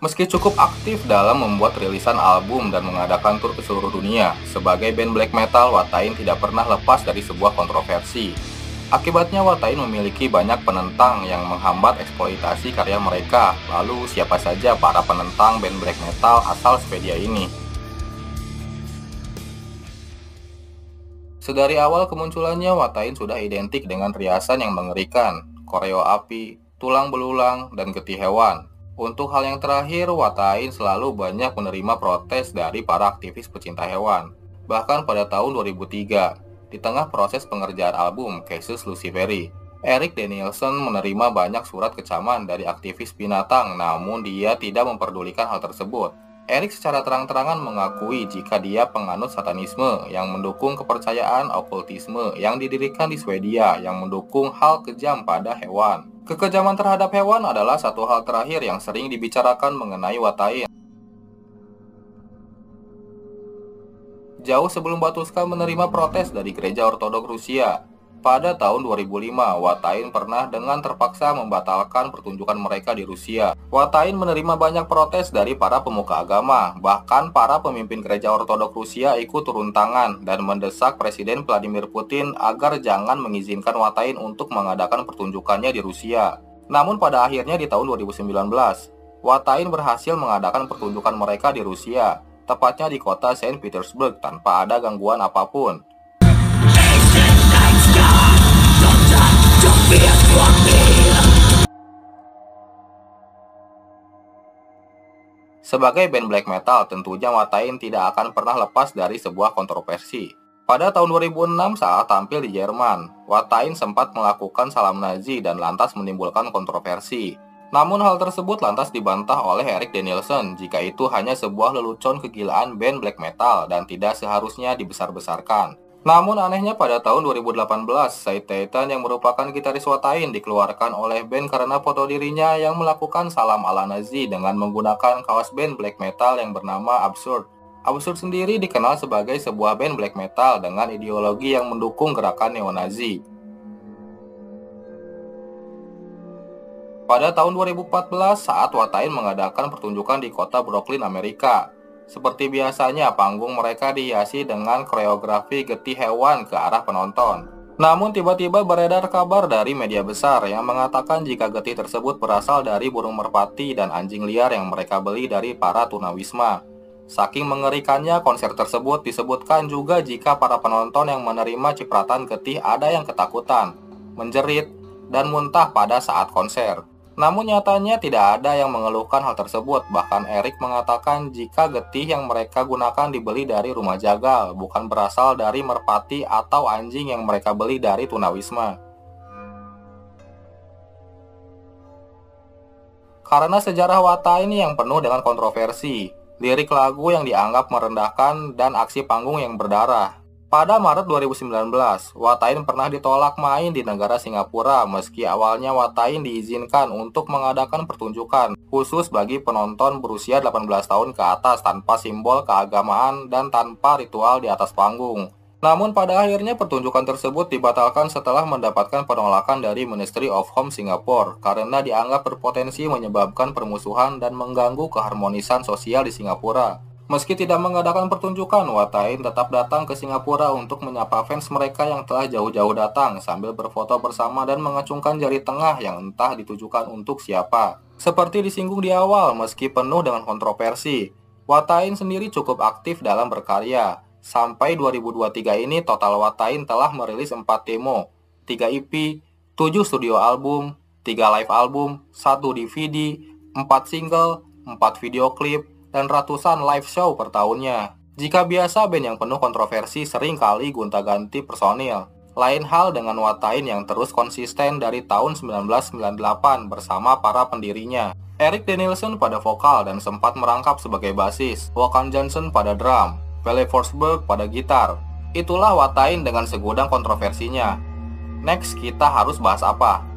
Meski cukup aktif dalam membuat rilisan album dan mengadakan tur ke seluruh dunia, sebagai band black metal, Watain tidak pernah lepas dari sebuah kontroversi. Akibatnya Watain memiliki banyak penentang yang menghambat eksploitasi karya mereka. Lalu siapa saja para penentang band black metal asal Swedia ini? Sedari awal kemunculannya, Watain sudah identik dengan riasan yang mengerikan, koreo api, tulang belulang, dan getih hewan. Untuk hal yang terakhir, Watain selalu banyak menerima protes dari para aktivis pecinta hewan. Bahkan pada tahun 2003, di tengah proses pengerjaan album Casus Luciferi, Erik Danielsson menerima banyak surat kecaman dari aktivis binatang, namun dia tidak memperdulikan hal tersebut. Erik secara terang-terangan mengakui jika dia penganut satanisme yang mendukung kepercayaan okultisme yang didirikan di Swedia yang mendukung hal kejam pada hewan. Kekejaman terhadap hewan adalah satu hal terakhir yang sering dibicarakan mengenai Watain. Jauh sebelum Batushka menerima protes dari Gereja Ortodok Rusia, pada tahun 2005, Watain pernah dengan terpaksa membatalkan pertunjukan mereka di Rusia. Watain menerima banyak protes dari para pemuka agama, bahkan para pemimpin Gereja Ortodok Rusia ikut turun tangan dan mendesak Presiden Vladimir Putin agar jangan mengizinkan Watain untuk mengadakan pertunjukannya di Rusia. Namun pada akhirnya di tahun 2019, Watain berhasil mengadakan pertunjukan mereka di Rusia, tepatnya di kota Saint Petersburg tanpa ada gangguan apapun. Sebagai band black metal, tentunya Watain tidak akan pernah lepas dari sebuah kontroversi. Pada tahun 2006 saat tampil di Jerman, Watain sempat melakukan salam Nazi dan lantas menimbulkan kontroversi. Namun hal tersebut lantas dibantah oleh Erik Danielsson jika itu hanya sebuah lelucon kegilaan band black metal dan tidak seharusnya dibesar-besarkan. Namun anehnya pada tahun 2018, Syed Titan yang merupakan gitaris Watain dikeluarkan oleh band karena foto dirinya yang melakukan salam ala Nazi dengan menggunakan kaos band black metal yang bernama Absurd. Absurd sendiri dikenal sebagai sebuah band black metal dengan ideologi yang mendukung gerakan neo-Nazi. Pada tahun 2014, saat Watain mengadakan pertunjukan di kota Brooklyn, Amerika, seperti biasanya, panggung mereka dihiasi dengan koreografi getih hewan ke arah penonton. Namun tiba-tiba beredar kabar dari media besar yang mengatakan jika getih tersebut berasal dari burung merpati dan anjing liar yang mereka beli dari para tunawisma. Saking mengerikannya, konser tersebut disebutkan juga jika para penonton yang menerima cipratan getih ada yang ketakutan, menjerit, dan muntah pada saat konser. Namun nyatanya tidak ada yang mengeluhkan hal tersebut. Bahkan Erik mengatakan jika getih yang mereka gunakan dibeli dari rumah jagal, bukan berasal dari merpati atau anjing yang mereka beli dari tunawisma. Karena sejarah Watain yang penuh dengan kontroversi, lirik lagu yang dianggap merendahkan, dan aksi panggung yang berdarah. Pada Maret 2019, Watain pernah ditolak main di negara Singapura meski awalnya Watain diizinkan untuk mengadakan pertunjukan khusus bagi penonton berusia 18 tahun ke atas tanpa simbol keagamaan dan tanpa ritual di atas panggung. Namun pada akhirnya pertunjukan tersebut dibatalkan setelah mendapatkan penolakan dari Ministry of Home Singapore karena dianggap berpotensi menyebabkan permusuhan dan mengganggu keharmonisan sosial di Singapura. Meski tidak mengadakan pertunjukan, Watain tetap datang ke Singapura untuk menyapa fans mereka yang telah jauh-jauh datang sambil berfoto bersama dan mengacungkan jari tengah yang entah ditujukan untuk siapa. Seperti disinggung di awal, meski penuh dengan kontroversi, Watain sendiri cukup aktif dalam berkarya. Sampai 2023 ini total Watain telah merilis 4 demo, 3 EP, 7 studio album, 3 live album, 1 DVD, 4 single, 4 video klip, dan ratusan live show per tahunnya. Jika biasa band yang penuh kontroversi sering kali gonta-ganti personil, lain hal dengan Watain yang terus konsisten dari tahun 1998 bersama para pendirinya. Erik Danielsson pada vokal dan sempat merangkap sebagai basis, Håkan Jansson pada drum, Pelle Forsberg pada gitar. Itulah Watain dengan segudang kontroversinya. Next, kita harus bahas apa?